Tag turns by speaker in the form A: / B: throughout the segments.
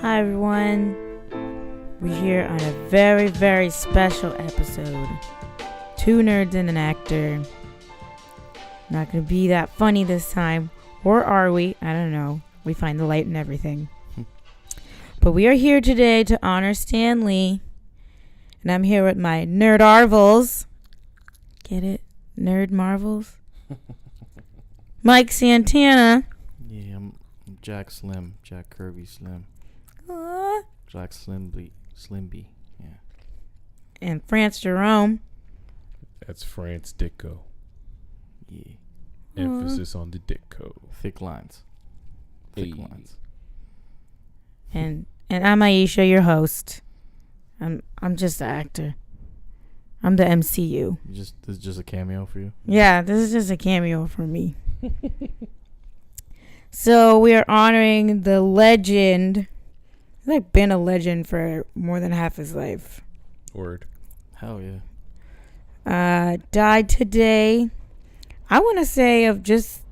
A: Hi everyone, we're here on a very, very special episode. 2 nerds and an actor. Not going to be that funny this time, or are we? I don't know. We find the light in everything. But we are here today to honor Stan Lee, and I'm here with my nerd arvels. Get it? Nerd marvels? Mike Santana.
B: Yeah, I'm Jack Slim, Jack Kirby Slim. Jack Slimby, yeah.
A: And France Jerome.
C: That's France Dicko.
B: Yeah.
C: Emphasis on the Dicko.
B: Thick lines. Thick lines.
A: And I'm Aisha, your host. I'm just the actor. I'm the MCU.
B: This is just a cameo for you?
A: Yeah, this is just a cameo for me. So we are honoring the legend. He's like been a legend for more than half his life.
C: Word.
B: Hell yeah.
A: Died today. I want to say of just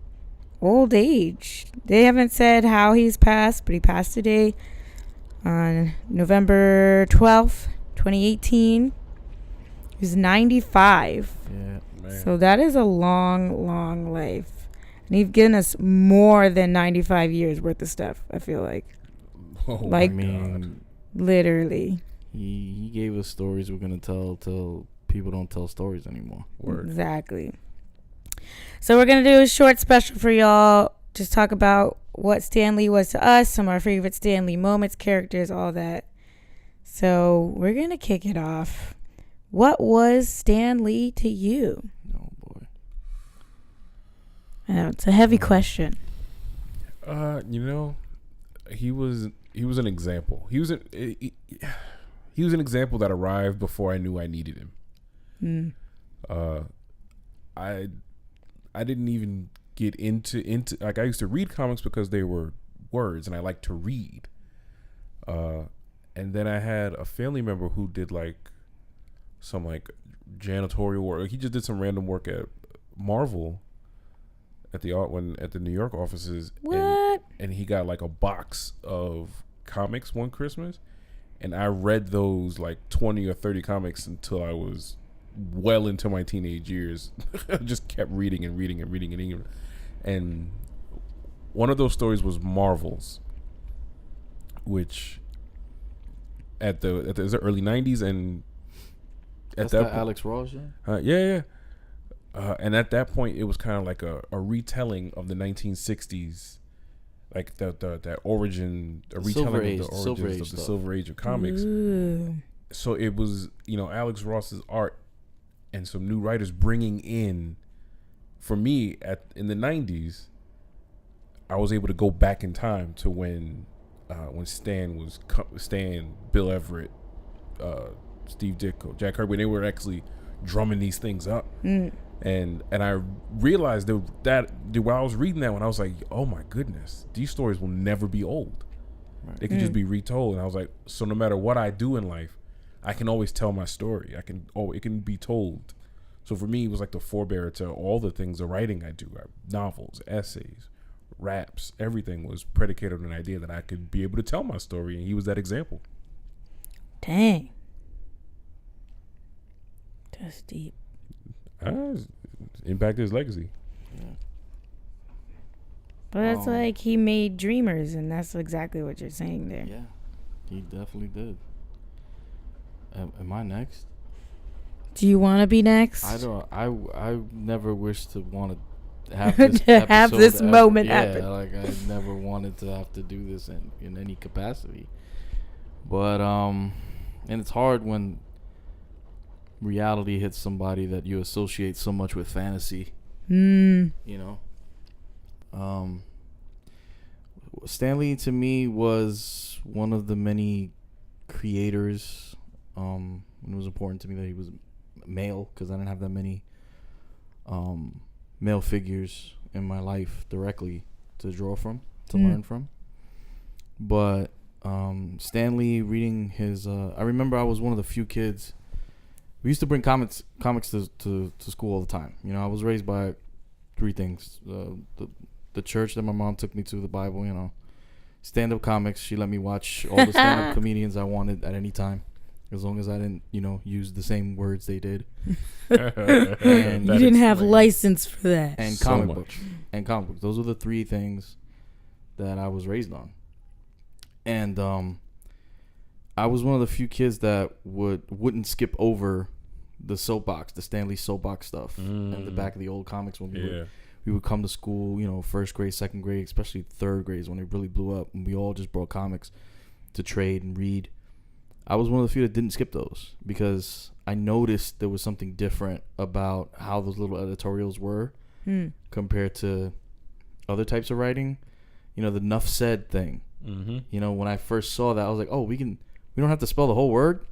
A: old age. They haven't said how he's passed, but he passed today on November 12th, 2018. He was 95.
B: Yeah,
C: man.
A: So that is a long, long life. And he's given us more than 95 years worth of stuff, I feel like.
C: Oh,
A: like,
B: I mean,
A: literally.
B: he gave us stories we're going to tell till people don't tell stories anymore.
C: Word.
A: Exactly. So we're going to do a short special for y'all. Just talk about what Stan Lee was to us, some of our favorite Stan Lee moments, characters, all that. So we're going to kick it off. What was Stan Lee to you?
B: Oh, boy.
A: I know, it's a heavy question.
C: He was an example. He was an example that arrived before I knew I needed him. I didn't even get into like, I used to read comics because they were words and I like to read. And then I had a family member who did like some like janitorial work. He just did some random work at Marvel at the New York offices.
A: What?
C: And he got like a box of comics one Christmas, and I read those like 20 or 30 comics until I was well into my teenage years. I just kept reading. And one of those stories was Marvels, which at the early 90s, and at
B: That's that Alex Ross, yeah?
C: yeah. And at that point, it was kind of like a retelling of the 1960s, like that origin, a retelling of the origins of the Silver Age of comics.
A: Ooh.
C: So it was, Alex Ross's art and some new writers bringing in, for me, in the 90s, I was able to go back in time to when Stan, Bill Everett, Steve Ditko, Jack Kirby, they were actually drumming these things up. And I realized that while I was reading that one, I was like, oh my goodness, these stories will never be old. Right. They can just be retold. And I was like, so no matter what I do in life, I can always tell my story. It can be told. So for me, it was like the forebearer to all the things, the writing I do, novels, essays, raps, everything was predicated on an idea that I could be able to tell my story. And he was that example.
A: Dang. That's deep.
C: Impacted his legacy.
B: Yeah.
A: But that's like he made dreamers, and that's exactly what you're saying there.
B: Yeah, he definitely did. Am I next?
A: Do you want to be next?
B: I don't. I never wish to want to have this
A: to have this moment happen.
B: Yeah, like I never wanted to have to do this in any capacity. But and it's hard when reality hits somebody that you associate so much with fantasy. Stan Lee to me was one of the many creators. It was important to me that he was male, because I didn't have that many male figures in my life directly to draw from, to learn from. But Stan Lee, reading his I remember I was one of the few kids. We used to bring comics to school all the time. I was raised by three things: the church that my mom took me to, the Bible, stand-up comics. She let me watch all the stand-up comedians I wanted at any time, as long as I didn't, use the same words they did.
A: And you didn't have license for that.
B: And comic books. And comic books. Those are the three things that I was raised on. And I was one of the few kids that wouldn't skip over the soapbox, the Stan Lee soapbox stuff, in the back of the old comics when we would come to school, first grade, second grade, especially third grade is when it really blew up, and we all just brought comics to trade and read. I was one of the few that didn't skip those because I noticed there was something different about how those little editorials were compared to other types of writing. The Nuff said thing. Mm-hmm. When I first saw that, I was like, oh, we don't have to spell the whole word.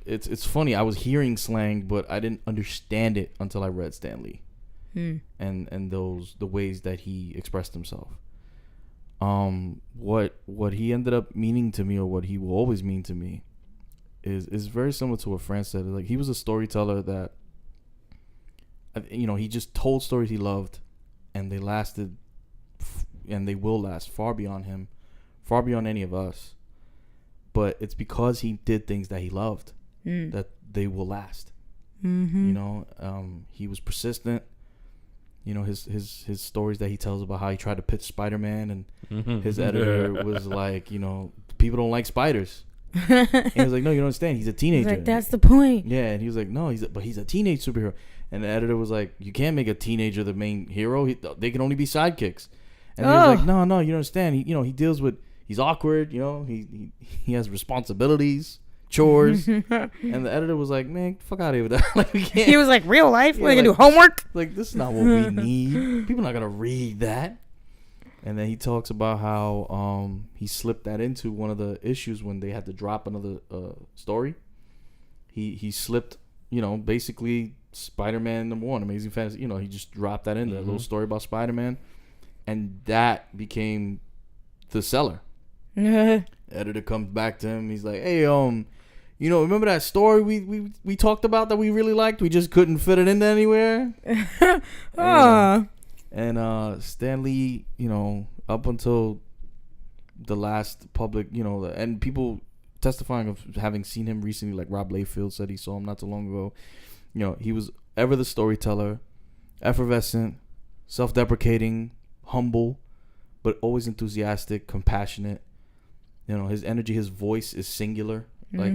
B: It's funny. I was hearing slang, but I didn't understand it until I read Stan Lee, and the ways that he expressed himself. What he ended up meaning to me, or what he will always mean to me, is very similar to what Fran said. Like, he was a storyteller that, he just told stories he loved, and they lasted, and they will last far beyond him, far beyond any of us. But it's because he did things that he loved that they will last. Mm-hmm. He was persistent. His stories that he tells about how he tried to pitch Spider-Man, and his editor was like, people don't like spiders. And he was like, no, you don't understand. He's a teenager.
A: Like, that's the point.
B: Yeah, and he was like, no, he's a teenage superhero. And the editor was like, you can't make a teenager the main hero. They can only be sidekicks. And he was like, no, you don't understand. He deals with. He's awkward. He has responsibilities, chores. And the editor was like, man, fuck out of here with that. Like, we can't.
A: He was like, real life? We're going to do homework?
B: Like, this is not what we need. People are not going to read that. And then he talks about how he slipped that into one of the issues when they had to drop another story. He slipped, basically Spider-Man #1, Amazing Fantasy. He just dropped that in there, a little story about Spider-Man. And that became the seller. Editor comes back to him. He's like, hey, remember that story we talked about that we really liked? We just couldn't fit it into anywhere. And Stan Lee, up until the last public, and people testifying of having seen him recently, like Rob Layfield said he saw him not too long ago. He was ever the storyteller, effervescent, self-deprecating, humble, but always enthusiastic, compassionate. His energy, his voice is singular, like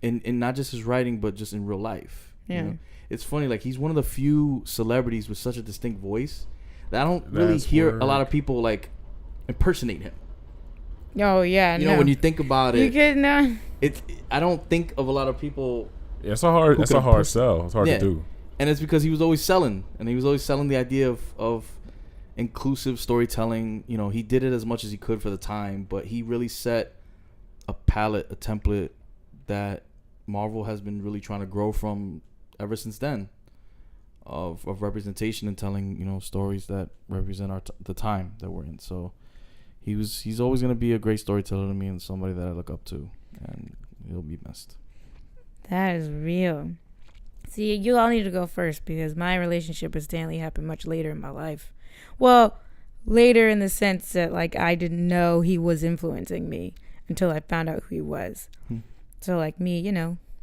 B: in not just his writing, but just in real life. Yeah. It's funny, like, he's one of the few celebrities with such a distinct voice that I don't really hear a lot of people like impersonate him.
A: Oh yeah,
B: when you think about it,
A: you get
B: I don't think of a lot of people.
C: Yeah, it's a hard sell. It's hard to do.
B: And it's because he was always selling, the idea of inclusive storytelling. He did it as much as he could for the time, but he really set a template that Marvel has been really trying to grow from ever since then, of representation and telling stories that represent the time that we're in. So he's always going to be a great storyteller to me, and somebody that I look up to, and he'll be missed.
A: That is real. See, you all need to go first, because my relationship with Stan Lee happened much later in my life. Well, later in the sense that, like, I didn't know he was influencing me until I found out who he was. So, like me,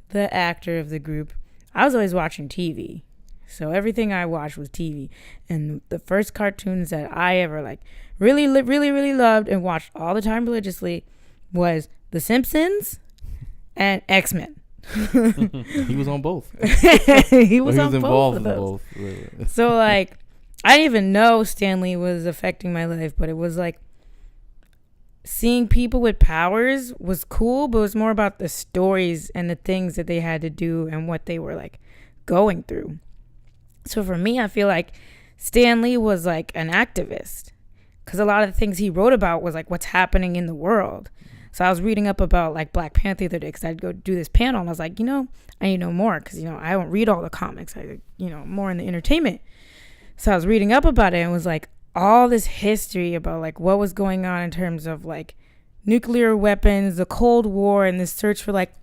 A: the actor of the group, I was always watching TV. So everything I watched was TV. And the first cartoons that I ever, like, really, really, really loved and watched all the time religiously was The Simpsons and X-Men.
B: He was on both.
A: He was on
B: involved
A: both in both. So, like, I didn't even know Stan Lee was affecting my life, but it was like seeing people with powers was cool, but it was more about the stories and the things that they had to do and what they were, like, going through. So for me, I feel like Stan Lee was like an activist, because a lot of the things he wrote about was like what's happening in the world. So I was reading up about like Black Panther the other day, because I'd go do this panel, and I was like, I need to know more, because I don't read all the comics. I more in the entertainment. So I was reading up about it, and it was like all this history about like what was going on in terms of like nuclear weapons, the Cold War, and this search for like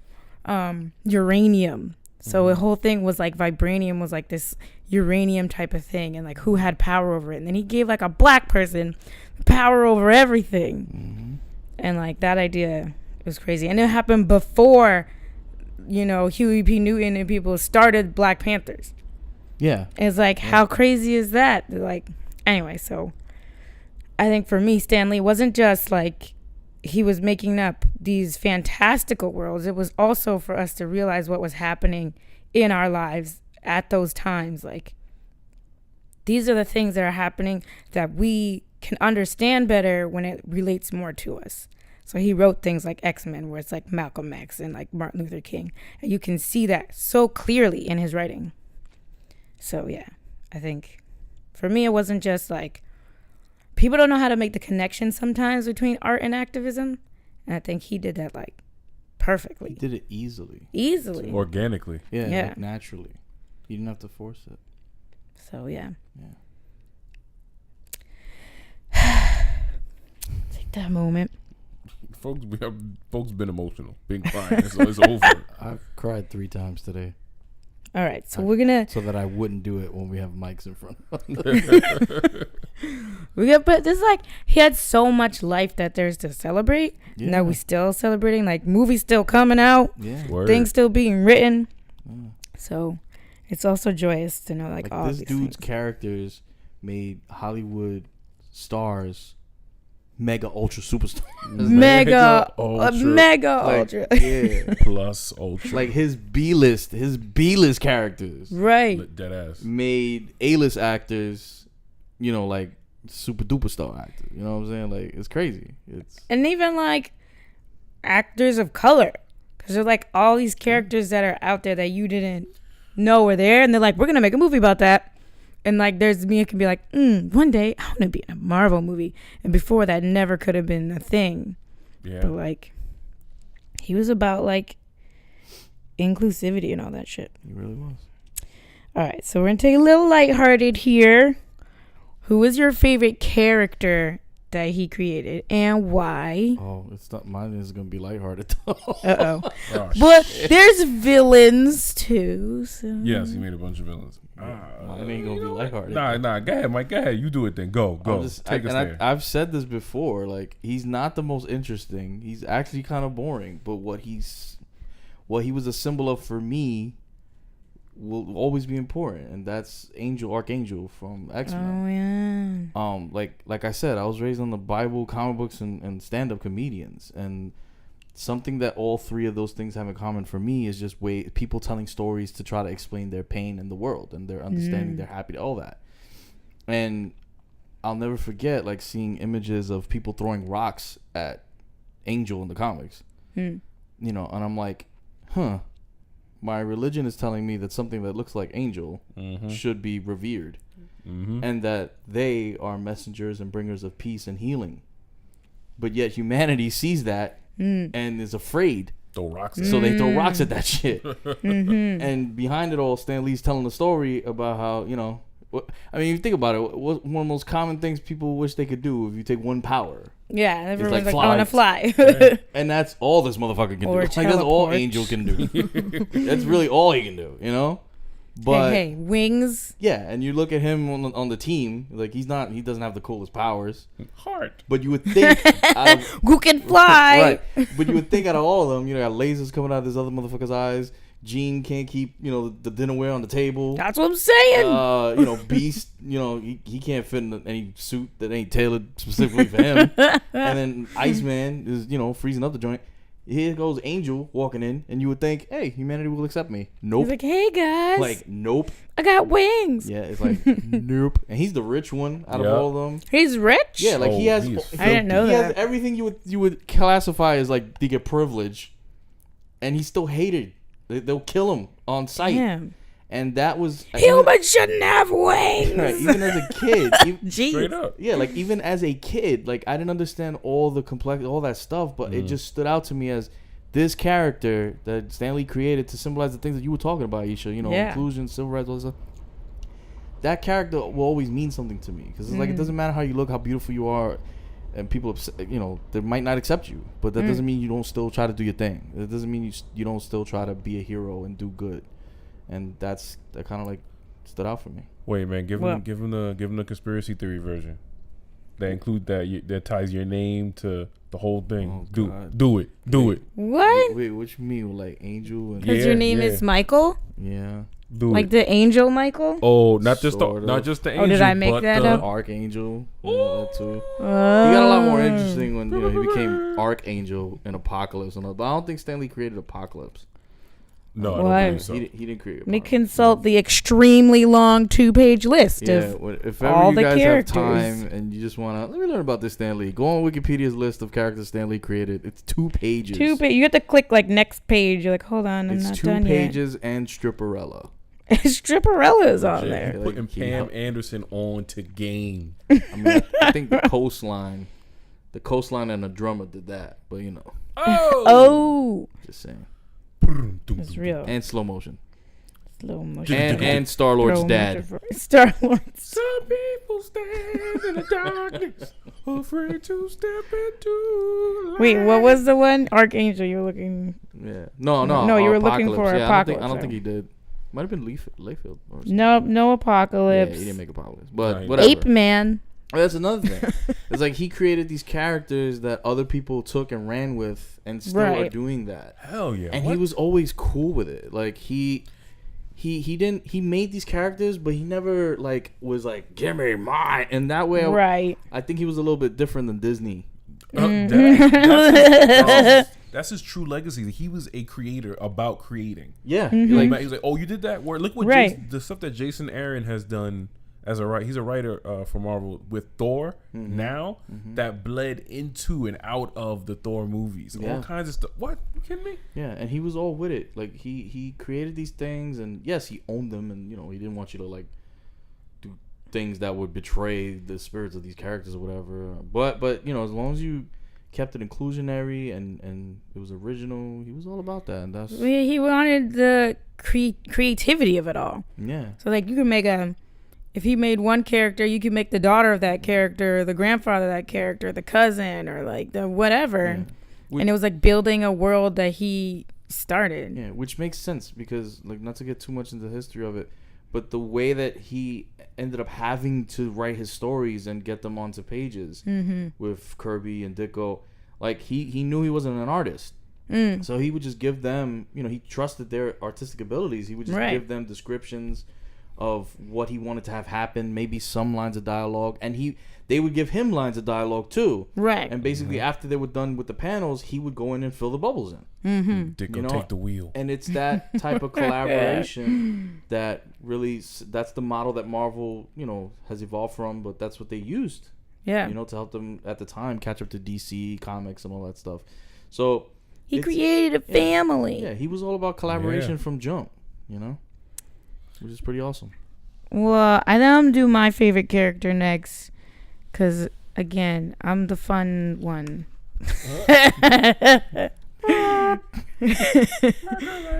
A: uranium So the whole thing was like vibranium was like this uranium type of thing, and like who had power over it. And then he gave like a black person power over everything. And like that idea was crazy. And it happened before, Huey P. Newton and people started Black Panthers.
B: Yeah.
A: And it's like, how crazy is that? Like, anyway, so I think for me, Stan Lee wasn't just like he was making up these fantastical worlds. It was also for us to realize what was happening in our lives at those times. Like, these are the things that are happening that we can understand better when it relates more to us. So he wrote things like X-Men, where it's like Malcolm X and like Martin Luther King. And you can see that so clearly in his writing. So yeah, I think for me, it wasn't just like, people don't know how to make the connection sometimes between art and activism. And I think he did that like perfectly.
B: He did it easily.
C: Organically.
B: Yeah. Like naturally. You didn't have to force it.
A: So yeah. Take that moment.
C: Folks been emotional, been crying. It's over.
B: I've cried 3 times today.
A: All right, so we're gonna
B: so that I wouldn't do it when we have mics in front of us.
A: But this is like, he had so much life that there's to celebrate. Yeah. Now we still celebrating, like movies still coming out, things still being written. So it's also joyous to know like all
B: this
A: these
B: dude's
A: things.
B: characters made Hollywood stars mega ultra superstars.
A: Mega ultra.
B: Yeah.
C: Plus ultra.
B: Like his B-list characters.
A: Right.
C: Dead ass.
B: Made A-list actors, like super duper star actors. You know what I'm saying? Like, it's crazy.
A: And even like actors of color. Because there's like all these characters that are out there that you didn't know were there. And they're like, we're going to make a movie about that. And like, there's me, it can be like, one day I want to be in a Marvel movie. And before that never could have been a thing. Yeah. But like, he was about like inclusivity and all that shit.
B: He really was.
A: All right, so we're going to take a little lighthearted here. Who is your favorite character that he created and why?
B: Oh, it's not mine. Is going to be lighthearted.
A: But there's villains too. So.
C: Yes, he made a bunch of villains.
B: Mine ain't going to be lighthearted.
C: Nah. Go ahead, Mike. Go ahead. You do it then. Go. Take us there.
B: I've said this before. Like, he's not the most interesting. He's actually kind of boring. But what he was a symbol of for me will always be important, and that's Archangel from X-Men. Oh yeah. Like I said, I was raised on the Bible, comic books, and stand-up comedians, and something that all 3 of those things have in common for me is just people telling stories to try to explain their pain in the world and their understanding, their happiness, all that. And I'll never forget like seeing images of people throwing rocks at Angel in the comics. And I'm like, my religion is telling me that something that looks like Angel should be revered, and that they are messengers and bringers of peace and healing. But yet humanity sees that and is afraid.
C: Throw rocks.
B: So they throw rocks at that shit. And behind it all, Stan Lee's telling a story about how, I mean, you think about it, one of the most common things people wish they could do if you take one power.
A: Yeah, everyone's like
B: fly.
A: I want to fly.
B: And that's all this motherfucker can do. Like, that's all Angel can do. That's really all he can do, But
A: hey, wings.
B: Yeah, and you look at him on the team, like he doesn't have the coolest powers.
C: Heart.
B: But you would think
A: who can fly?
B: Right. But you would think out of all of them, got lasers coming out of this other motherfucker's eyes. Gene can't keep, the dinnerware on the table.
A: That's what I'm saying.
B: Beast, he can't fit in any suit that ain't tailored specifically for him. And then Iceman is, freezing up the joint. Here goes Angel walking in, and you would think, hey, humanity will accept me. Nope.
A: He's like, hey, guys.
B: Like, nope.
A: I got wings.
B: Yeah, it's like, nope. And he's the rich one out of all of them.
A: He's rich?
B: Yeah, like he has.
A: I didn't know that.
B: He has everything you would classify as like to get privilege, and he's still hated. They'll kill him on sight. Damn. And that was
A: humans shouldn't have wings.
B: Right, even as a kid.
C: Straight up.
B: Yeah, like even as a kid, like I didn't understand all the all that stuff, but it just stood out to me as this character that Stan Lee created to symbolize the things that you were talking about, Isha. Inclusion, civil rights, all that stuff. That character will always mean something to me because it's like it doesn't matter how you look, how beautiful you are. And people, they might not accept you, but that doesn't mean you don't still try to do your thing. It doesn't mean you don't still try to be a hero and do good. and that kind of like stood out for me.
C: Wait, man, give him the conspiracy theory version. That include that ties your name to the whole thing.
B: Oh,
C: do it.
A: What?
B: Wait, which mean like Angel?
A: Because your name is Michael.
B: Yeah.
A: Like the angel Michael.
C: Oh, not just the angel.
A: Oh, did I make that up?
B: Archangel. That too. He got a lot more interesting when he became Archangel in Apocalypse, but I don't think Stan Lee created Apocalypse.
C: No, I don't believe so.
B: He didn't create.
A: Let me consult the extremely long 2-page list of
B: if
A: all
B: ever you
A: the
B: guys
A: characters.
B: have time and you just want to let me learn about this Stan Lee, go on Wikipedia's list of characters Stan Lee created. It's 2 pages.
A: You have to click like next page. You're like, hold on, I'm not done yet.
B: It's 2 pages and Stripperella.
A: Stripperella is on there.
C: Putting Pam Anderson on to game.
B: I mean, I think the coastline and the drummer did that, but you know.
A: Oh.
B: Just saying.
A: It's real.
B: And slow motion.
A: And
B: Star-Lord's dad.
A: Star-Lord.
C: Some people stand in the darkness, afraid to step into light.
A: Wait, what was the one? Archangel, you were looking.
B: Yeah. No,
A: you were looking for Apocalypse.
B: I don't think he did. Might have been Layfield. Or
A: no Apocalypse.
B: Yeah, he didn't make Apocalypse. But
C: Right.
B: whatever.
A: Ape Man.
B: That's another thing. It's like he created these characters that other people took and ran with and still are doing that.
C: Hell yeah.
B: And he was always cool with it. Like he made these characters, but he never like was like, give me mine. And that way I think he was a little bit different than Disney.
C: That's his true legacy. He was a creator about creating.
B: Yeah.
C: He was like, oh, you did that? Look what the stuff that Jason Aaron has done as a writer. He's a writer for Marvel with Thor now that bled into and out of the Thor movies. All kinds of stuff. What? You kidding me?
B: Yeah, and he was all with it. Like he created these things, and yes, he owned them, and he didn't want you to like do things that would betray the spirits of these characters or whatever. But as long as you kept it inclusionary and it was original, he was all about that. And that's
A: he wanted the creativity of it all.
B: Yeah.
A: So like you can make if he made one character, you could make the daughter of that character, the grandfather of that character, the cousin, or like the whatever. Yeah. And it was like building a world that he started.
B: Yeah, which makes sense because, like, not to get too much into the history of it, but the way that he ended up having to write his stories and get them onto pages with Kirby and Ditko, like, he knew he wasn't an artist. So he would just give them, he trusted their artistic abilities. He would just give them descriptions of what he wanted to have happen, maybe some lines of dialogue, and they would give him lines of dialogue too. Right. And basically after they were done with the panels, he would go in and fill the bubbles in.
C: Ditko take the wheel.
B: And it's that type of collaboration that really, that's the model that Marvel, has evolved from, but that's what they used. Yeah. To help them at the time catch up to DC Comics and all that stuff. So
A: he created a family.
B: Yeah, he was all about collaboration from jump, which is pretty awesome.
A: Well, I think I'm going to do my favorite character next. Because, again, I'm the fun one.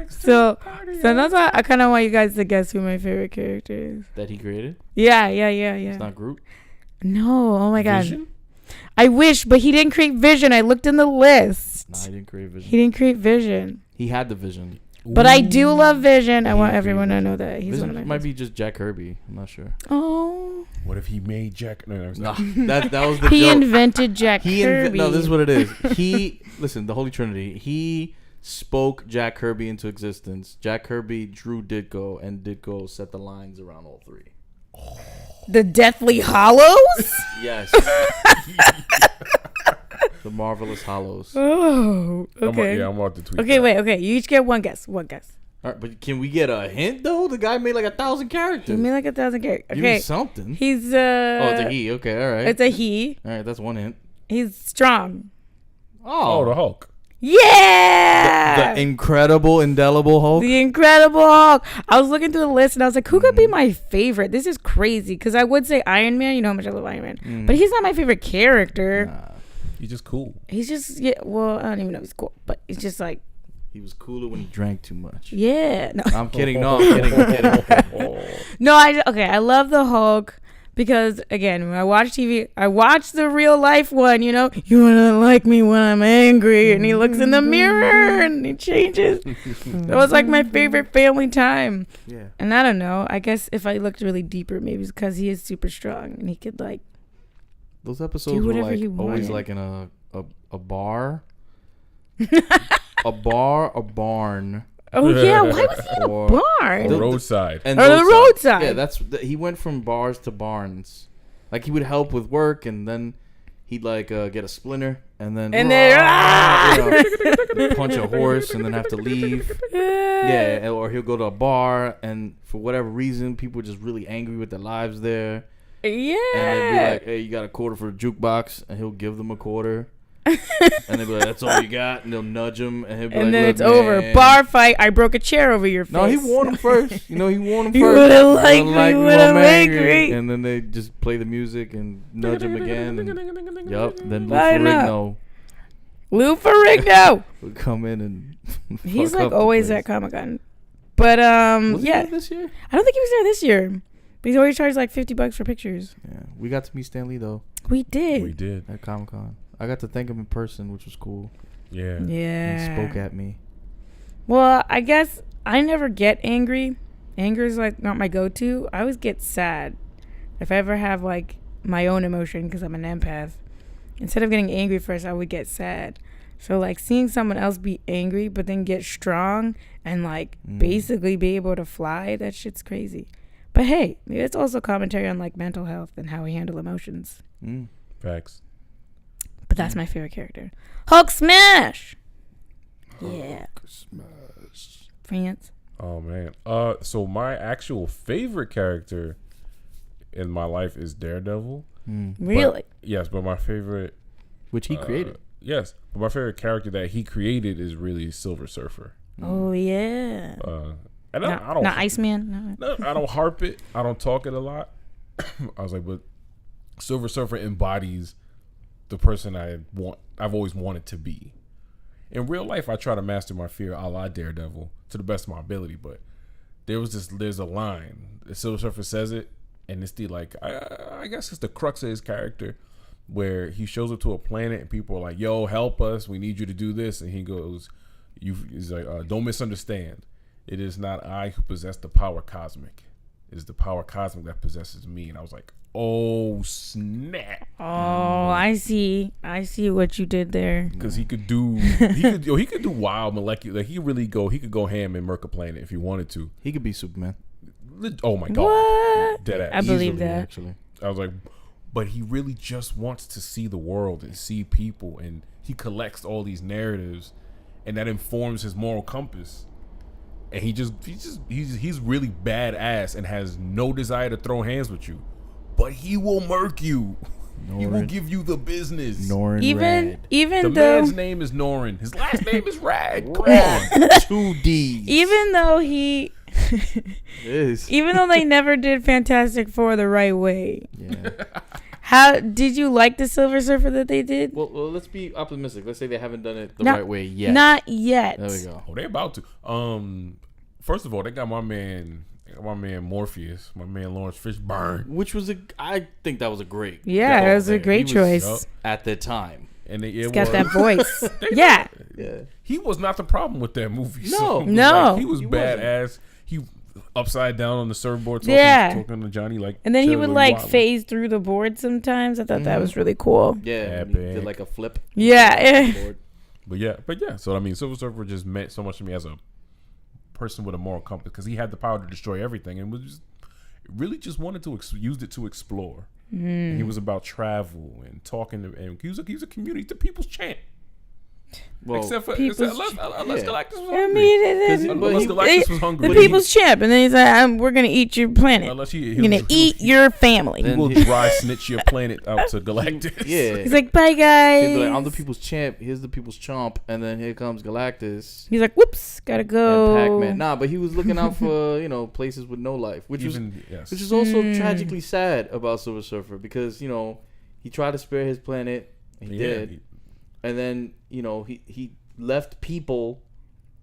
A: So that's why I kind of want you guys to guess who my favorite character is.
B: That he created?
A: Yeah.
B: It's not Groot?
A: No. Oh, my God.
C: Vision?
A: I wish, but he didn't create Vision. I looked in the list.
B: Nah, he didn't create Vision.
A: He didn't create Vision.
B: He had the Vision.
A: But I do love Vision. I want everyone to know that he's
B: Vision
A: one of my
B: might be just Jack Kirby. I'm not sure.
A: Oh.
C: What if he made Jack? No,
B: that was the
A: he
B: joke.
A: Invented Jack Kirby.
B: No, this is what it is. Listen, the Holy Trinity. He spoke Jack Kirby into existence. Jack Kirby drew Ditko, and Ditko set the lines around all three.
A: Oh. The Deathly Hallows?
B: Yes. The Marvelous Hollows.
A: Oh, okay.
C: I'm about to tweet.
A: Okay, wait. Okay, you each get one guess. All
B: right, but can we get a hint though? The guy made like 1,000 characters.
A: He made like 1,000 characters. Okay.
B: Give me something.
A: He's
B: Oh, it's a he. Okay, all right.
A: It's a he.
B: All right, that's one hint.
A: He's strong.
C: Oh, the Hulk.
A: Yeah.
B: The incredible, indelible Hulk.
A: The Incredible Hulk. I was looking through the list and I was like, who could be my favorite? This is crazy because I would say Iron Man. You know how much I love Iron Man, but he's not my favorite character.
B: Nah.
C: He's just cool.
A: He's just well, I don't even know if he's cool, but he's just like.
B: He was cooler when he drank too much.
A: Yeah. No.
B: I'm kidding. No, I'm kidding.
A: No, I love the Hulk Because again, when I watch TV, I watch the real life one. You know, you wanna like me when I'm angry, and he looks in the mirror and he changes. That was like my favorite family time.
B: Yeah.
A: And I don't know. I guess if I looked really deeper, maybe it's because he is super strong and he could like.
B: Those episodes
A: Do
B: were
A: whatever
B: like
A: you
B: always
A: wanted.
B: like in a bar, a barn.
A: Oh yeah, why was he in a
B: Or-
A: barn?
C: Or roadside.
B: And
A: Or the roadside.
B: Yeah, he went from bars to barns. Like he would help with work, and then he'd like get a splinter, and then
A: And then
B: you know, punch a horse, and then have to leave. Yeah, or he'll go to a bar, and for whatever reason, people are just really angry with their lives there.
A: Yeah.
B: And they'd be like, "Hey, you got a quarter for the jukebox?" And he'll give them a quarter. And they'll be like, "That's all you got?" And they'll nudge him, and he'll be
A: And
B: like,
A: then
B: "Look,
A: it's over.
B: man."
A: Bar fight. I broke a chair over your face.
B: No, he warned him first. You know, he warned him first.
A: You wouldn't like
B: Don't
A: me when I'm angry.
B: And then they just play the music and nudge him again. And, yup. Then Lou
A: I know.
B: Ferrigno
A: Lou Ferrigno.
B: would come in and
A: He's
B: fuck
A: like
B: up the
A: always
B: place.
A: at Comic-Con. But
B: Was he
A: yeah.
B: there this year?
A: I don't think he was there this year. But he's always charged like $50 for pictures.
B: Yeah, we got to meet Stan Lee though
A: We did.
C: We did.
B: at Comic Con. I got to thank him in person, which was cool.
C: Yeah.
A: Yeah.
B: He spoke at me.
A: Well, I guess I never get angry. Anger is like not my go-to. I always get sad. If I ever have like my own emotion, because I'm an empath, instead of getting angry first, I would get sad. So like seeing someone else be angry but then get strong and like basically be able to fly, that shit's crazy. But hey, it's also commentary on like mental health and how we handle emotions.
C: Facts.
A: But that's my favorite character. Hulk smash. Yeah.
B: Smash.
A: France.
C: Oh man. So my actual favorite character in my life is Daredevil.
A: Really?
C: Yes, but my favorite
B: Which he created.
C: Yes, but my favorite character that he created is really Silver Surfer.
A: Oh yeah.
C: And I don't
A: Not Iceman. No.
C: I don't harp it. I don't talk it a lot. I was like, but Silver Surfer embodies the person I've always wanted to be. In real life, I try to master my fear a la Daredevil to the best of my ability, but there's a line. The Silver Surfer says it, and it's the like I guess it's the crux of his character, where he shows up to a planet and people are like, "Yo, help us! We need you to do this," and he goes, "He's like, don't misunderstand. It is not I who possess the power cosmic. It is the power cosmic that possesses me." And I was like, "Oh snap!"
A: Oh, I see what you did there.
C: Because he could do wild molecular. Like he could go ham and murk a planet if he wanted to.
B: He could be Superman.
C: Oh my god,
A: What?
C: dead
A: I
C: ass.
A: believe
B: Easily,
A: that.
B: Actually.
C: I was like, but he really just wants to see the world and see people, and he collects all these narratives, and that informs his moral compass. And he's really badass and has no desire to throw hands with you, but he will murk you. He will give you the business.
B: Norrin
A: Even
B: Rad.
C: The
A: though
C: man's name is Norrin. His last name is Rad. Come on.
B: 2 D's.
A: even though he
B: Is.
A: even though they never did Fantastic Four the right way.
B: Yeah.
A: How did you like the Silver Surfer that they did?
B: Well, let's be optimistic. Let's say they haven't done it the
A: Not-
B: right way yet.
A: Not yet.
B: There we go.
C: Oh, they about to. First of all, they got my man Morpheus, my man Lawrence Fishburne,
B: Which was I think that was a great.
A: Yeah,
B: call
A: it was a
B: there.
A: great
B: He was
A: choice.
B: at the time.
C: and
A: He's got that voice. Yeah.
B: Yeah.
C: He was not the problem with that movie.
B: No.
C: So it was
A: No.
C: like, he was
B: He wasn't.
C: badass. He upside down on the surfboard, talking to Johnny like.
A: And then he
C: chilling
A: would
C: with
A: like
C: Wildman.
A: phase through the board sometimes. I thought that was really cool.
B: Yeah. and he
C: Epic.
B: did like a flip.
A: Yeah.
B: Board.
C: But yeah. So I mean, Silver Surfer just meant so much to me as a person with a moral compass because he had the power to destroy everything and was just really just wanted to used it to explore. And he was about travel and talking to, and he was a community to people's champ.
B: Well,
C: Except for
A: People's
C: unless
B: champ.
C: Galactus was
A: I
C: hungry.
A: mean,
B: but
C: Unless
B: he-
C: Galactus was hungry.
A: the
C: But he-
A: people's champ, and then he's like, "We're gonna eat your planet.
C: Unless
A: You're gonna eat your family."
B: Then
C: He will
B: he-
C: dry snitch your planet out to Galactus.
B: Yeah.
A: He's like, "Bye,
B: He'd
A: guys."
B: be like, I'm the people's champ. Here's the people's chomp. And then here comes Galactus.
A: He's like, "Whoops, gotta go."
B: And Pac-Man. Nah, but he was looking out for, places with no life. Which is also tragically sad about Silver Surfer. Because, he tried to spare his planet. He did. And then, he left people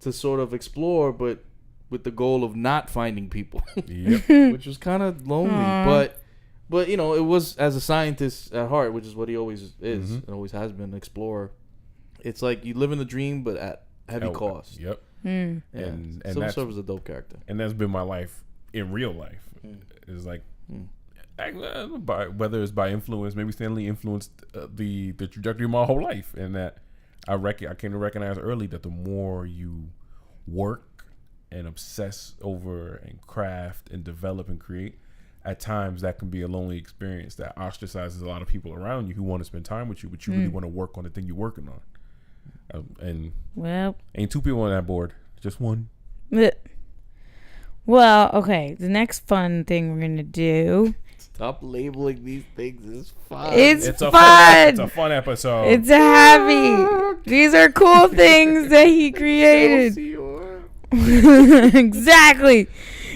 B: to sort of explore, but with the goal of not finding people.
C: Yep.
B: Which was kind of lonely.
A: Aww.
B: But But you know, it was as a scientist at heart, which is what he always is
C: Mm-hmm.
B: and always has been, explorer. It's like you live in the dream, but at heavy cost.
C: Yep.
A: Mm.
B: Yeah.
C: And
B: Silver
C: that's,
B: Surfer's a dope character.
C: and that's been my life in real life. It's like, whether it's by influence, maybe Stanley influenced the trajectory of my whole life, and that I came to recognize early that the more you work and obsess over and craft and develop and create, at times that can be a lonely experience that ostracizes a lot of people around you who want to spend time with you, but you really want to work on the thing you're working on. And
A: Well,
C: ain't two people on that board, just one.
A: well, okay. The next fun thing we're gonna do.
B: Stop labeling these things as fun.
A: It's
C: a
A: fun.
C: It's a fun episode.
A: It's heavy. These are cool things that he created. Exactly.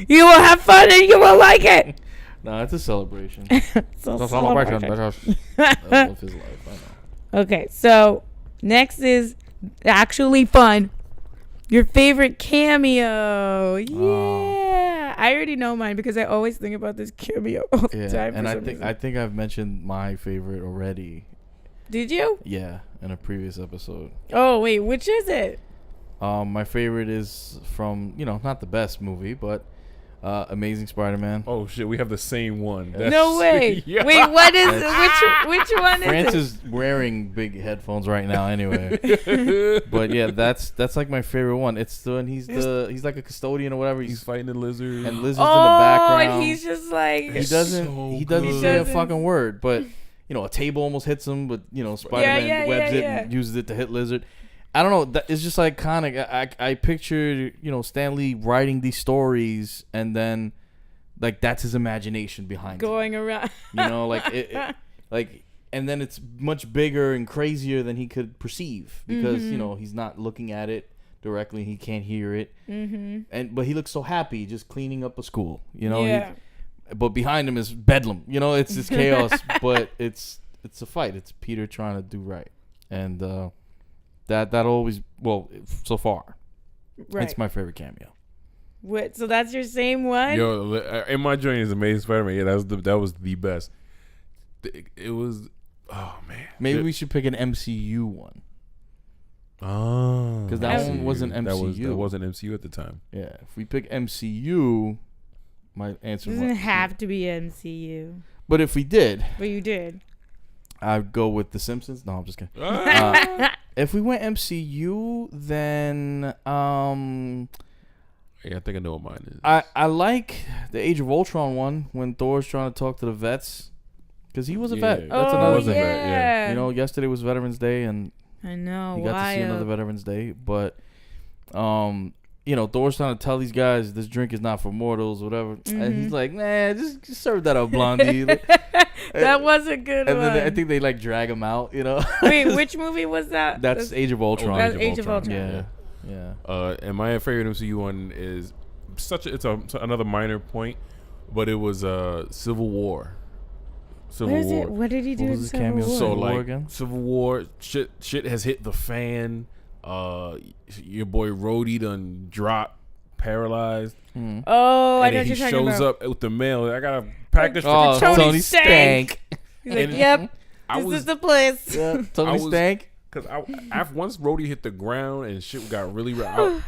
A: You will have fun and you will like it.
B: No, it's a celebration.
A: It's a celebration.
B: Of his life, I know.
A: Okay, so next is actually fun. Your favorite cameo. Yeah. I already know mine because I always think about this cameo all the
B: Yeah,
A: time.
B: and I think I've mentioned my favorite already.
A: Did you?
B: Yeah, in a previous episode.
A: Oh, wait, which is it?
B: My favorite is from, not the best movie, but Amazing Spider-Man.
C: Oh shit, we have the same one.
A: No way.
C: Yeah.
A: Wait, what is which one is
B: France
A: it?
B: is wearing big headphones right now anyway. But yeah, that's like my favorite one. It's the he's like a custodian or whatever.
C: He's fighting the lizard.
B: and lizards in the background.
A: And he's just like
B: he doesn't
C: so
B: say a
A: good.
B: fucking word, but a table almost hits him, but Spider-Man webs it and uses it to hit lizard. I don't know. It's just iconic. I pictured, Stan Lee writing these stories, and then, that's his imagination behind
A: going around.
B: and then it's much bigger and crazier than he could perceive because he's not looking at it directly. He can't hear it, but he looks so happy just cleaning up a school. But behind him is bedlam. It's chaos, but it's a fight. It's Peter trying to do right, and. That always, so far,
A: Right.
B: it's my favorite cameo.
A: What? So that's your same one?
C: Yo, in my joint is Amazing Spider-Man. Yeah, that was the best. It was, oh man.
B: Maybe we should pick an MCU one.
C: Oh,
B: because that one wasn't MCU.
C: That wasn't MCU at the time.
B: Yeah, if we pick MCU, my answer
A: doesn't have to be MCU.
B: But if we did,
A: But you did.
B: I'd go with The Simpsons. No, I'm just kidding. If we went MCU, then
C: Yeah, I think I know what mine is.
B: I like the Age of Ultron one when Thor's trying to talk to the vets because he was a vet. That's another thing.
A: Yeah.
B: Yesterday was Veterans Day and
A: I know.
B: you got to see another Veterans Day, but Thor's trying to tell these guys this drink is not for mortals, whatever, and he's like, nah, just serve that up, Blondie.
A: That was a good one.
B: And then I think they drag him out,
A: Wait, which movie was that?
B: That's Age of Ultron.
A: That's Age of Ultron.
B: Yeah.
C: And my favorite MCU one is it's another minor point, but it was Civil War. Civil War.
A: What did he do
B: What
A: in
B: was his
A: Civil
B: cameo?
A: War?
B: So War again?
C: Civil War shit has hit the fan. Your boy Rhodey done dropped, paralyzed.
A: Oh, I
C: and
A: know
C: then
A: what
C: he
A: you're talking
C: shows
A: about.
C: up with the mail. I gotta package
B: Oh,
C: for
A: Tony Stank. He's like,
C: And
A: yep,
C: I
A: this
C: was
A: is the place.
B: Yeah, Tony Stank.
C: because after once Rhodey hit the ground and shit got really I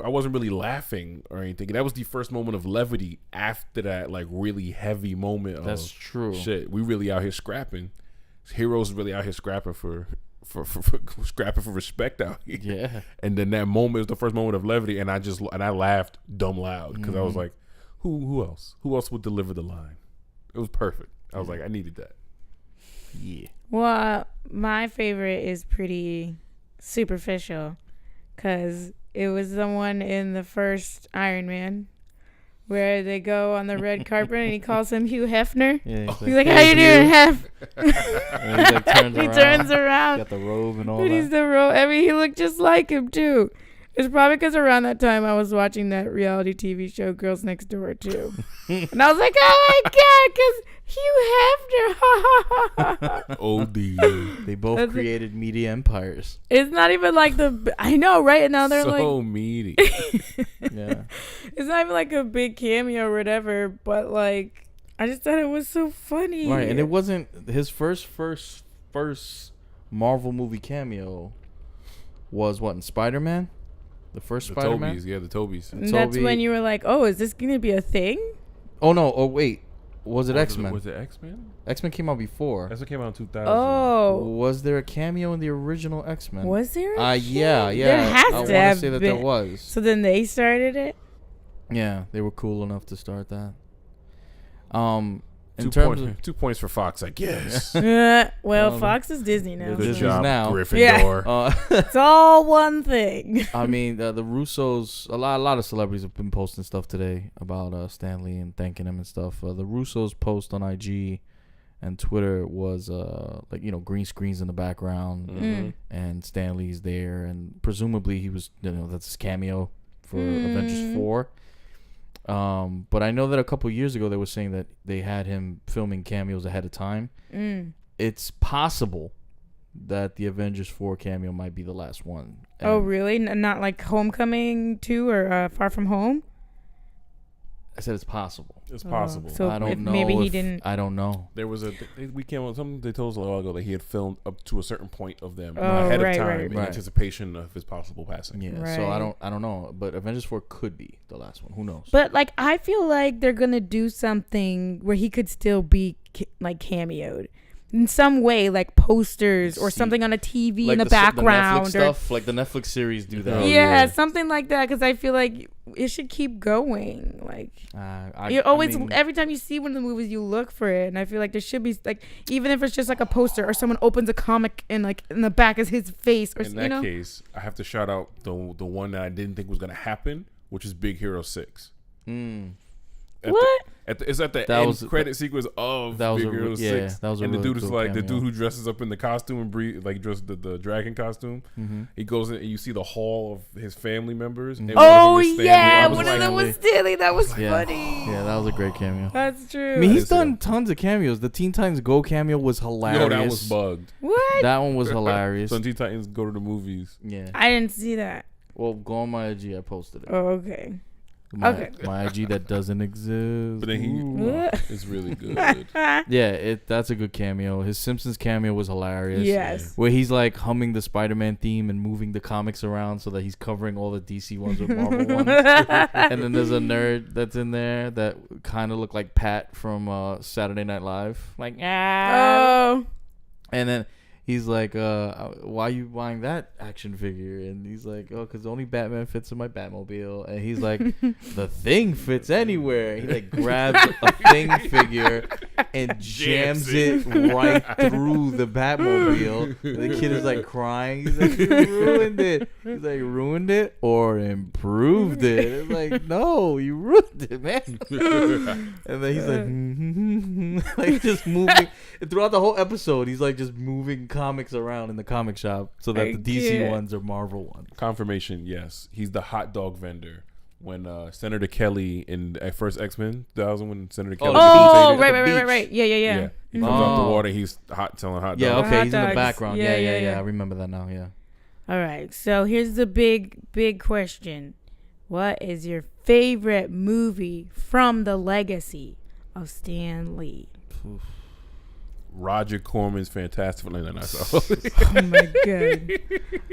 C: wasn't really laughing or anything. That was the first moment of levity after that really heavy moment.
B: That's true.
C: Shit, we really out here scrapping. Heroes really out here scrapping for scrapping for respect out here.
B: Yeah.
C: And then that moment was the first moment of levity, and I laughed dumb loud because I was like, who else would deliver the line? It was perfect. I was like, I needed that.
B: Yeah.
A: Well, my favorite is pretty superficial because it was the one in the first Iron Man where they go on the red carpet and he calls him Hugh Hefner.
B: Yeah,
A: He's like, how you doing, Hef?
B: And
A: He turns around.
B: Got the robe and all
A: But he's the robe. I mean, he looked just like him, too. It's probably because around that time I was watching that reality TV show, Girls Next Door, too. And I was like, oh, my God, because Hugh Hefner.
C: OD.
B: They both created media empires.
A: It's not even like I know, right? And now they're
C: So meaty.
B: Yeah.
A: It's not even like a big cameo or whatever, but I just thought it was so funny.
B: Right, and it wasn't his first Marvel movie cameo was what, in Spider-Man? The first
C: The
B: Spider-Man?
C: Tobies, yeah, the Tobies.
A: And that's when you were like, oh, is this going to be a thing?
B: Oh, no. Oh, wait. Was it X-Men?
C: Was it X-Men?
B: X-Men came out before.
C: X-Men came out in 2000.
A: Oh.
B: Was there a cameo in the original X-Men?
A: Was there?
B: Yeah.
A: There has
B: I
A: to
B: want
A: have
B: to say that
A: been.
B: there was.
A: So then they started it?
B: Yeah, they were cool enough to start that. In
C: 2 points for Fox, I guess.
A: Well, Fox is Disney now.
C: Good
B: so.
C: job,
B: Now.
C: Gryffindor.
A: It's all one thing.
B: I mean, the Russos, a lot of celebrities have been posting stuff today about Stan Lee and thanking him and stuff. The Russos post on IG and Twitter was green screens in the background, and Stan Lee's there, and presumably he was, that's his cameo for Avengers 4. But I know that a couple years ago they were saying that they had him filming cameos ahead of time. It's possible that the Avengers 4 cameo might be the last one.
A: Oh, really? Not like Homecoming 2 or Far From Home?
B: I said it's possible.
C: It's possible.
A: So
B: I don't know.
A: Maybe he didn't.
B: I don't know.
C: There was we came on something they told us a while ago that he had filmed up to a certain point of them
A: Oh,
C: ahead
A: right,
C: of time
A: right.
C: in
B: Right.
C: anticipation of his possible passing.
B: Yeah.
A: Right.
B: So I don't know. But Avengers 4 could be the last one. Who knows?
A: But like, I feel like they're gonna do something where he could still be like cameoed in some way, like posters or something on a TV in the background,
B: the Netflix stuff, like the Netflix series do that.
A: Yeah, something like that. Because I feel like it should keep going. Like every time you see one of the movies, you look for it, and I feel like there should be like, even if it's just like a poster or someone opens a comic and like in the back is his face. Or
C: in that case, I have to shout out the one that I didn't think was gonna happen, which is Big Hero 6.
A: What?
C: It's at the end credit sequence of Big Hero 6.
B: Yeah, that was a
C: and
B: really
C: the dude is
B: cool
C: like
B: cameo.
C: the dude who dresses up in the costume and dressed the dragon costume. He goes in and you see the hall of his family members. And
A: Oh
C: one of them is Stanley.
A: yeah,
C: I was
A: one
C: like,
A: of them was Stanley. That was
B: Yeah.
A: funny.
B: Yeah, that was a great cameo.
A: That's true.
B: I mean, he's done tons of cameos. The Teen Titans Go cameo was hilarious.
C: Yo, that was bugged.
A: What?
B: That one was hilarious.
C: So Teen Titans Go to the movies.
B: Yeah.
A: I didn't see that.
B: Well, go on my IG. I posted it.
A: Oh, okay.
B: My IG that doesn't exist.
C: But then it's really good.
B: Yeah, that's a good cameo. His Simpsons cameo was hilarious.
A: Yes.
B: Where he's like humming the Spider-Man theme and moving the comics around so that he's covering all the DC ones with Marvel ones. And then there's a nerd that's in there that kind of looked like Pat from Saturday Night Live. Like,
A: Oh.
B: And then he's like, why are you buying that action figure? And he's like, oh, because only Batman fits in my Batmobile. And he's like, the Thing fits anywhere. He like grabs a Thing figure and jams it right through the Batmobile. And the kid is like crying. He's like, you ruined it. He's like, ruined it or improved it? It's like, no, you ruined it, man. And then he's like just moving. Throughout the whole episode, he's like just moving comics around in the comic shop so that the DC ones are Marvel ones.
C: Confirmation, yes. He's the hot dog vendor. When Senator Kelly in first X-Men 2000, when Senator Kelly
A: right. Yeah.
C: He comes out the water, he's selling hot dogs.
B: Yeah, okay,
A: Hot
B: he's in the
A: dogs.
B: background.
A: Yeah,
B: Yeah. I remember that now, yeah.
A: All right, so here's the big question. What is your favorite movie from the legacy of Stan Lee?
C: Roger Corman's Fantastic. No.
A: Oh my god.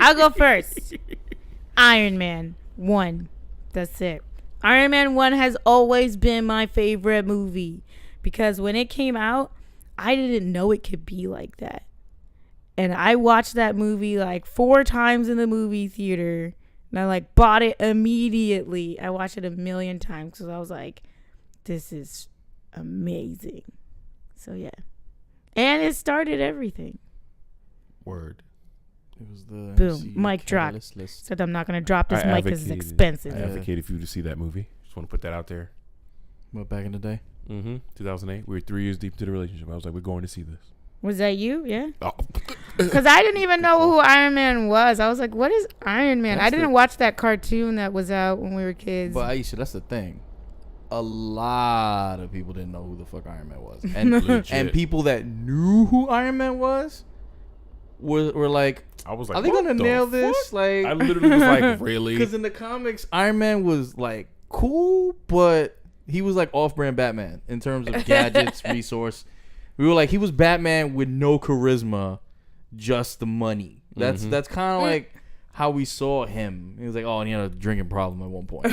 A: I'll go first. Iron Man 1. That's it. Iron Man 1 has always been my favorite movie because when it came out, I didn't know it could be like that. And I watched that movie like 4 times in the movie theater. And I like bought it immediately. I watched it a million times because I was like, this is amazing. So yeah. And it started everything.
C: Word.
B: It was the
A: Boom. Mic drop. Said I'm not going to drop this mic because it's expensive.
C: I advocated for you to see that movie. Just want to put that out there.
B: What, back in the day?
C: 2008. We were 3 years deep into the relationship. I was like, we're going to see this.
A: Was that you? Yeah.
C: Oh.
A: Because I didn't even know who Iron Man was. I was like, what is Iron Man?
B: That's
A: I didn't watch that cartoon that was out when we were kids.
B: But Aisha, that's the thing. A lot of people didn't know who the fuck Iron Man was. And people that knew who Iron Man was were like,
C: I was like,
B: are they going to nail this? Like,
C: I literally was like, really?
B: Because in the comics, Iron Man was like cool, but he was like off-brand Batman in terms of gadgets, resource. We were like, he was Batman with no charisma, just the money. That's kind of like how we saw him. He was like, oh, and he had a drinking problem at one point.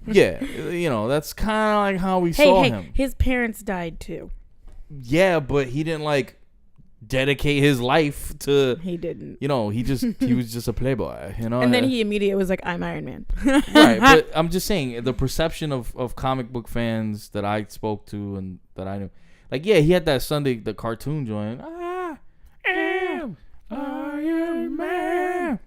B: Yeah, you know, that's kind of like how we saw him.
A: His parents died too.
B: Yeah, but he didn't like dedicate his life to.
A: He didn't.
B: You know, he was just a playboy. You know,
A: and then he immediately was like, I'm Iron Man.
B: Right, but I'm just saying the perception of comic book fans that I spoke to and that I knew, like, yeah, he had that Sunday the cartoon joint. I am Iron Man.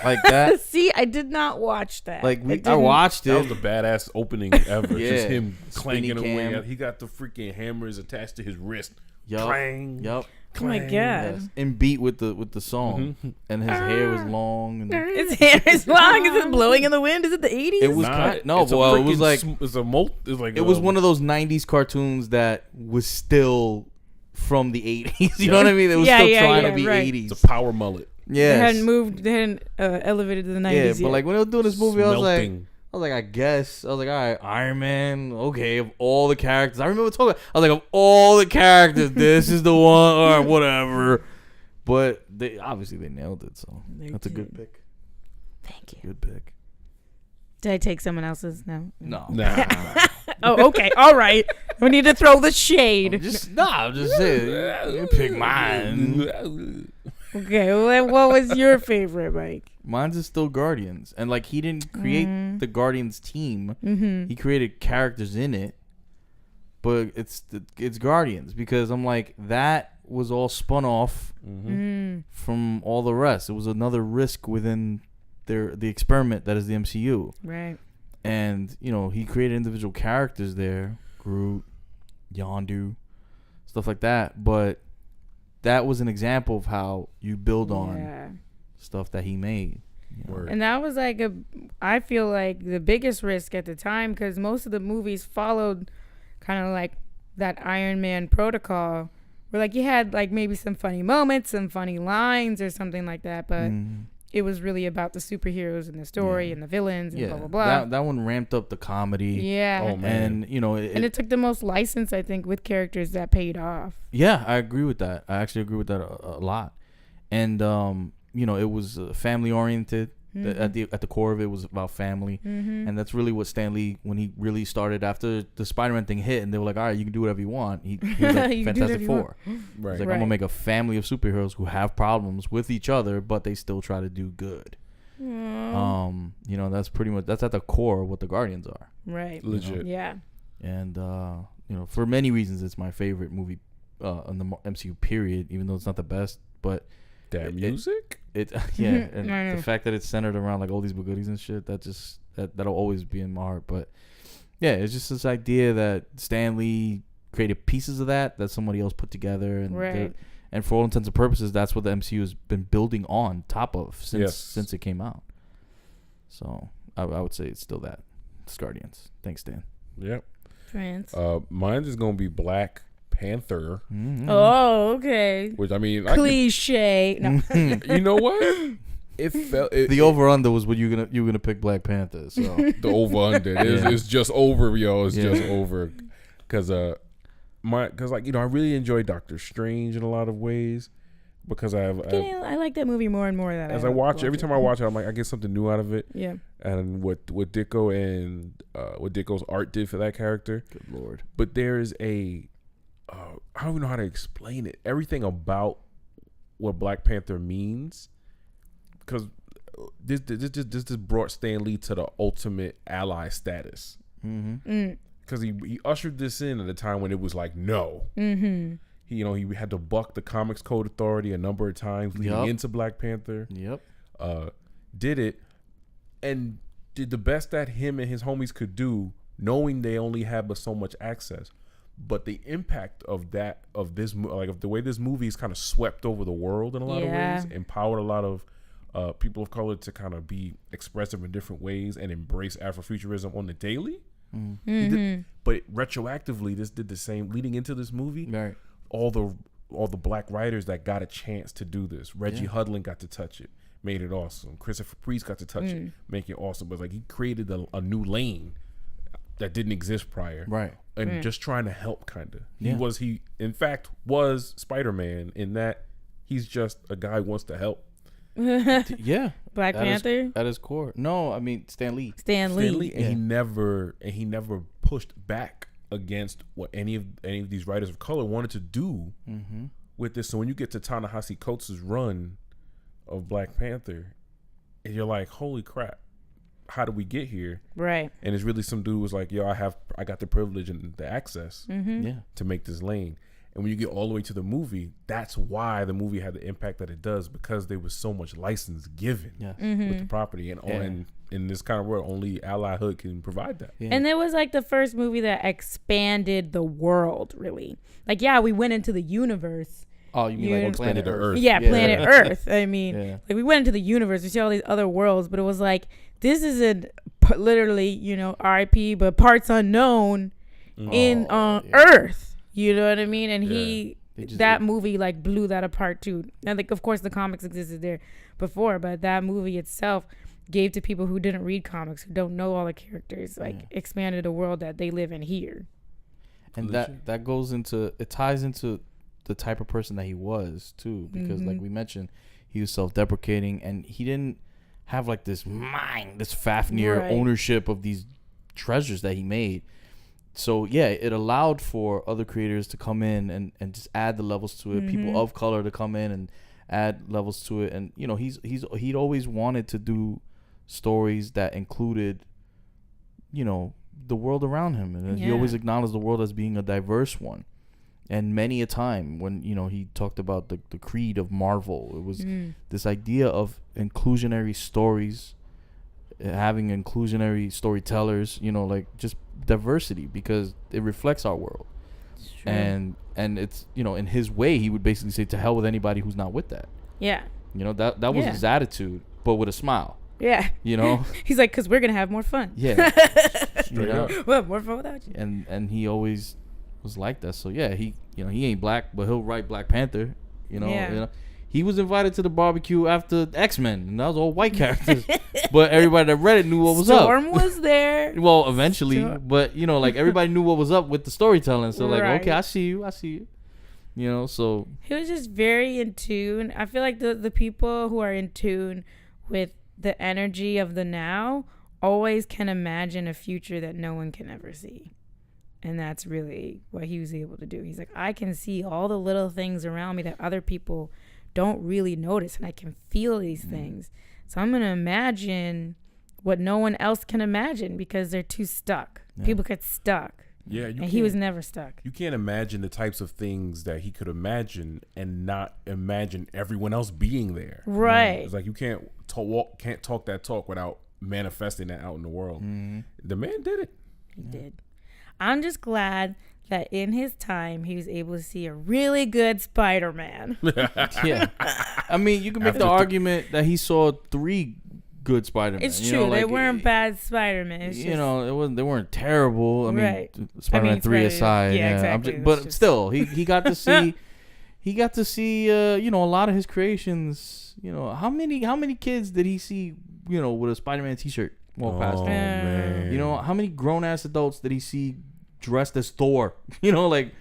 B: Like that.
A: See, I did not watch that.
B: Like I watched it.
C: That was the badass opening ever.
B: Yeah.
C: Just him clanking
B: Spinny
C: away. He got the freaking hammers attached to his wrist.
B: Yup.
C: Clang.
B: Yup.
A: Oh my god.
B: Yes. And beat with the song, and his hair was long. And
A: His hair is long. Is it blowing in the wind? Is it the 80s?
B: it was it was like it was one of those 90s cartoons that was still from the 80s. You know what I mean? It was still trying to be 80s.
C: It's a power mullet.
B: Yeah,
A: They hadn't elevated to the 90s yet.
B: but like when they were doing this movie, I was
C: Smelting.
B: like, I guess. I was like, all right, Iron Man, okay, of all the characters. I remember talking about, I was like, of all the characters, this is the one, or whatever. But they nailed it, so that's a good pick.
A: Thank you.
B: Good pick.
A: Did I take someone else's? No.
B: No.
C: Nah.
A: Oh, okay. All right. We need to throw the shade.
B: I'm just saying. You pick mine.
A: Okay. Well, what was your favorite, Mike?
B: Mine's is still Guardians. And like he didn't create the Guardians team.
A: Mm-hmm.
B: He created characters in it. But it's Guardians because I'm like, that was all spun off from all the rest. It was another risk within the experiment that is the MCU.
A: Right.
B: And, you know, he created individual characters there. Groot, Yondu, stuff like that. But that was an example of how you build on stuff that he made. You know?
A: And that was like I feel like the biggest risk at the time because most of the movies followed kind of like that Iron Man protocol where like you had like maybe some funny moments, some funny lines or something like that. But it was really about the superheroes and the story and the villains and blah, blah, blah.
B: That one ramped up the comedy.
A: Yeah.
C: Oh, man.
B: And, you know.
A: It took the most license, I think, with characters that paid off.
B: Yeah, I agree with that. I actually agree with that a lot. And, you know, it was family oriented. At the core of it was about family. And that's really what Stan Lee, when he really started after the Spider-Man thing hit, and they were like, all right, you can do whatever you want. He was like Fantastic Four.
C: Right.
B: He's like, I'm going to make a family of superheroes who have problems with each other, but they still try to do good. You know, that's at the core of what the Guardians are.
A: Right.
C: Legit.
A: You know? Yeah.
B: And, you know, for many reasons, it's my favorite movie in the MCU period, even though it's not the best, but
C: That music?
B: And the fact that it's centered around like all these goodies and shit, that'll always be in my heart. But yeah, it's just this idea that Stan Lee created pieces of that somebody else put together, and for all intents and purposes, that's what the MCU has been building on top of since it came out. So I would say it's still that. It's Guardians. Thanks, Dan.
C: Yep.
A: France.
C: Mine is gonna be Black Panther.
A: Oh, okay.
C: Which I mean,
A: cliche. No.
C: You know what? It felt
B: the over under was what you gonna pick Black Panther. So
C: the over under it's just over, yo. It's just over, because like, you know, I really enjoy Doctor Strange in a lot of ways because I
A: like that movie more and more.
C: As I watch every time I watch it, I'm like, I get something new out of it.
A: Yeah.
C: And what Ditko and what Ditko's art did for that character.
B: Good Lord.
C: But there is I don't even know how to explain it. Everything about what Black Panther means, because this just brought Stan Lee to the ultimate ally status. Because he ushered this in at a time when it was like no. He had to buck the Comics Code Authority a number of times leading into Black Panther. Did it and did the best that him and his homies could do, knowing they only had but so much access. But the impact of the way this movie is kind of swept over the world in a lot of ways, empowered a lot of people of color to kind of be expressive in different ways and embrace Afrofuturism on the daily. But retroactively, this did the same leading into this movie.
B: Right.
C: All the black writers that got a chance to do this. Reggie Hudlin got to touch it, made it awesome. Christopher Priest got to touch it, make it awesome. But like, he created a new lane that didn't exist prior,
B: Right.
C: and just trying to help, kind of.
B: Yeah.
C: He in fact was Spider-Man in that he's just a guy who wants to help.
B: Yeah.
A: Black Panther
B: At his core. No, I mean Stan Lee.
A: Stan Lee.
C: And he never pushed back against what any of these writers of color wanted to do with this. So when you get to Ta-Nehisi Coates' run of Black Panther, and you're like, holy crap, how do we get here?
A: Right.
C: And it's really some dude who was like, yo, I got the privilege and the access to make this lane. And when you get all the way to the movie, that's why the movie had the impact that it does, because there was so much license given with the property. And in this kind of world, only Ally Hood can provide that.
B: Yeah.
A: And it was like the first movie that expanded the world, really. Like, yeah, we went into the universe.
B: Oh, you mean like Planet Earth?
A: Yeah, Planet Earth. I mean,
B: Yeah.
A: like we went into the universe. We see all these other worlds, but it was like, this isn't literally, you know, R.I.P., but parts unknown in Earth. You know what I mean? And that movie like blew that apart too. And like, of course, the comics existed there before, but that movie itself gave to people who didn't read comics, who don't know all the characters, like expanded the world that they live in here.
B: And that goes into, it ties into the type of person that he was too, because like we mentioned, he was self-deprecating, and he didn't have like this Fafnir ownership of these treasures that he made. So yeah, it allowed for other creators to come in and just add the levels to it. People of color to come in and add levels to it. And you know, he'd always wanted to do stories that included, you know, the world around him, and he always acknowledged the world as being a diverse one. And many a time when, you know, he talked about the creed of Marvel, it was this idea of inclusionary stories, having inclusionary storytellers, you know, like just diversity, because it reflects our world. And it's, you know, in his way, he would basically say, to hell with anybody who's not with that. Yeah. You know, that was his attitude, but with a smile. Yeah. You know?
A: He's like, because we're going to have more fun. Yeah.
B: You know?
A: We'll have more fun without you.
B: And he always was like that. So yeah, he ain't black, but he'll write Black Panther, you know? He was invited to the barbecue after X-Men, and that was all white characters. But everybody that read it knew what was up.
A: Storm was there.
B: Well, eventually. But, you know, like, everybody knew what was up with the storytelling. So, like, okay, I see you. You know, so.
A: He was just very in tune. I feel like the people who are in tune with the energy of the now always can imagine a future that no one can ever see. And that's really what he was able to do. He's like, I can see all the little things around me that other people don't really notice, and I can feel these things. So I'm going to imagine what no one else can imagine, because they're too stuck. People get stuck.
C: Yeah,
A: and he was never stuck.
C: You can't imagine the types of things that he could imagine and not imagine everyone else being there.
A: Right.
C: It's like you can't talk that talk without manifesting that out in the world. The man did it.
A: He did. I'm just glad that in his time he was able to see a really good Spider-Man.
B: Yeah. I mean, you can make the argument that he saw 3 good Spider-Man.
A: It's true. Like, they weren't bad Spider-Man.
B: You know, they weren't terrible. I mean, Spider-Man 3 aside.
A: Yeah, exactly.
B: But still, he got to see you know, a lot of his creations. You know, how many kids did he see, you know, with a Spider-Man t-shirt walk past him?
C: Man.
B: You know, how many grown-ass adults did he see dressed as Thor, you know, like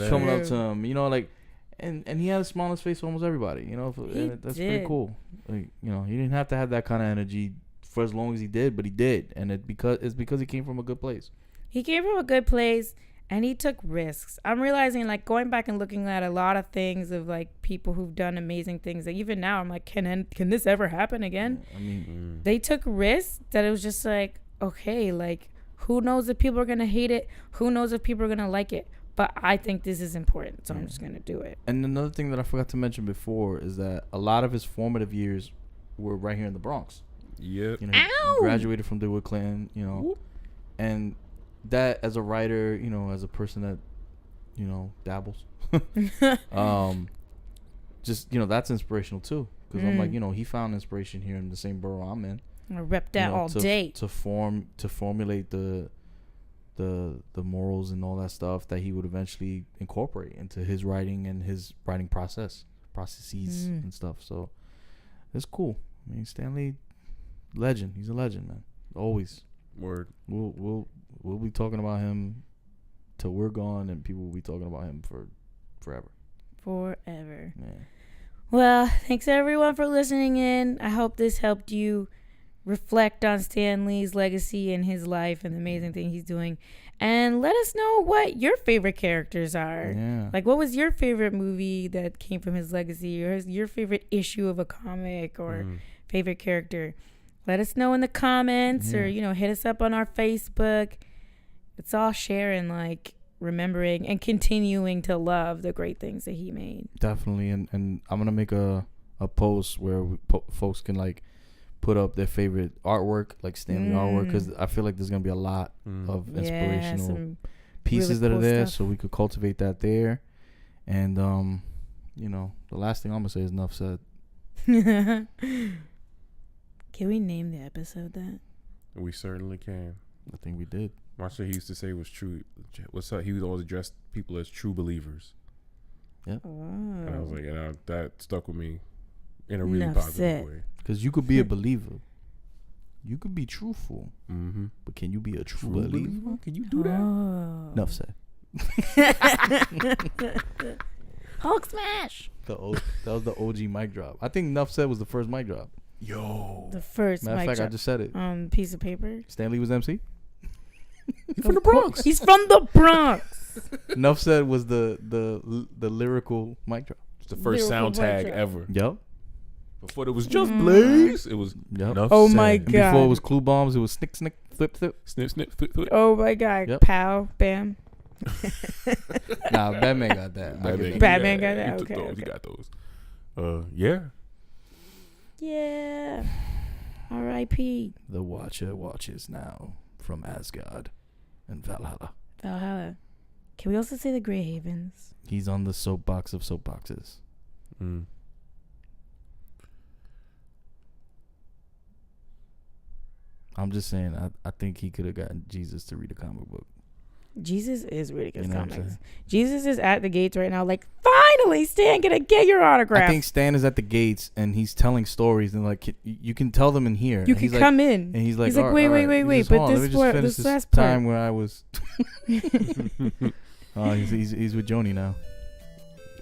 B: coming up to him, you know, like, and he had a smile on his face for almost everybody, you know, and that's pretty cool. Like, you know, he didn't have to have that kind of energy for as long as he did, but he did, and it's because he came from a good place. He came from a good place,
A: and he took risks. I'm realizing, like, going back and looking at a lot of things of like people who've done amazing things, that even now I'm like, can this ever happen again? I mean, they took risks that it was just like, okay, like, who knows if people are going to hate it? Who knows if people are going to like it? But I think this is important, so I'm just going to do it.
B: And another thing that I forgot to mention before is that a lot of his formative years were right here in the Bronx.
C: Yep.
B: You know, he graduated from DeWitt Clinton, you know. Whoop. And that, as a writer, you know, as a person that, you know, dabbles, just, you know, that's inspirational too. Because I'm like, you know, he found inspiration here in the same borough I'm in.
A: I rep that all day
B: to formulate the morals and all that stuff that he would eventually incorporate into his writing and his writing processes and stuff. So it's cool. I mean, Stan Lee, legend. He's a legend, man. Always.
C: Word.
B: We'll we'll be talking about him till we're gone, and people will be talking about him for forever.
A: Forever.
B: Yeah.
A: Well, thanks everyone for listening in. I hope this helped you reflect on Stan Lee's legacy and his life and the amazing thing he's doing. And let us know what your favorite characters are.
B: Yeah.
A: Like, what was your favorite movie that came from his legacy, or your favorite issue of a comic, or favorite character? Let us know in the comments, or, hit us up on our Facebook. It's all sharing, like, remembering and continuing to love the great things that he made.
B: Definitely. And I'm going to make a post where folks can, like, put up their favorite artwork, like Stan Lee artwork, because I feel like there's going to be a lot of inspirational pieces really that are there, stuff. So we could cultivate that there. And, the last thing I'm going to say is Nuff said.
A: Can we name the episode that?
C: We certainly can.
B: I think we did.
C: My shit he used to say was true. What's up? He would always address people as true believers.
B: Yeah.
A: Oh.
C: And I was like, that stuck with me in a really positive way.
B: Because you could be a believer. You could be truthful.
C: Mm-hmm.
B: But can you be a true believer?
C: Can you do that?
B: Enough said.
A: Hulk smash.
B: That was the OG mic drop. I think Nuff said was the first mic drop.
C: Yo.
A: The first
B: Matter of
A: mic
B: fact,
A: drop.
B: I just said it.
A: Piece of paper.
B: Stan Lee was MC.
C: He's from the Bronx.
A: He's from the Bronx.
B: Nuff said was the lyrical mic drop.
C: It's the first sound tag ever.
B: Yep.
C: Before it was just Blaze, it was Nuff
A: Oh
C: said.
A: my
B: And
A: god.
B: before it was Clue Bombs, it was Snick Snick Flip Flip.
C: Snip Snip Flip Flip.
A: Oh my god.
B: Yep.
A: Pow. Bam.
B: Nah, Batman got that.
A: Batman got that.
C: He took
A: Okay,
C: those.
A: okay.
C: He got those. Yeah.
A: Yeah. R.I.P.
B: The Watcher watches now from Asgard and Valhalla.
A: Valhalla. Can we also say the Grey Havens?
B: He's on the soapbox of soapboxes. I'm just saying, I think he could have gotten Jesus to read a comic book.
A: Jesus is reading his
B: You know what I'm
A: comics.
B: saying?
A: Jesus is at the gates right now, like, finally, Stan, gonna get your autograph.
B: I think Stan is at the gates and he's telling stories, and like you can tell them in here.
A: You
B: and
A: can
B: he's
A: come
B: like,
A: in.
B: And he's like,
A: wait,
B: He's
A: but
B: just,
A: this part,
B: finish
A: this last part.
B: time where I was. He's with Joni now.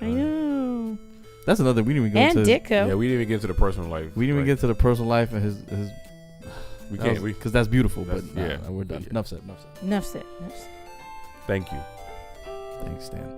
A: I know.
B: That's another. We didn't even
A: And
B: go into.
A: Dicko.
C: Yeah, we didn't even get into the personal life.
B: We didn't even get to the personal life and his.
C: We can't.
B: Because that's beautiful.
C: That's,
B: but we're done.
C: Yeah.
B: Enough said.
A: Enough said.
C: Thank you.
B: Thanks, Stan.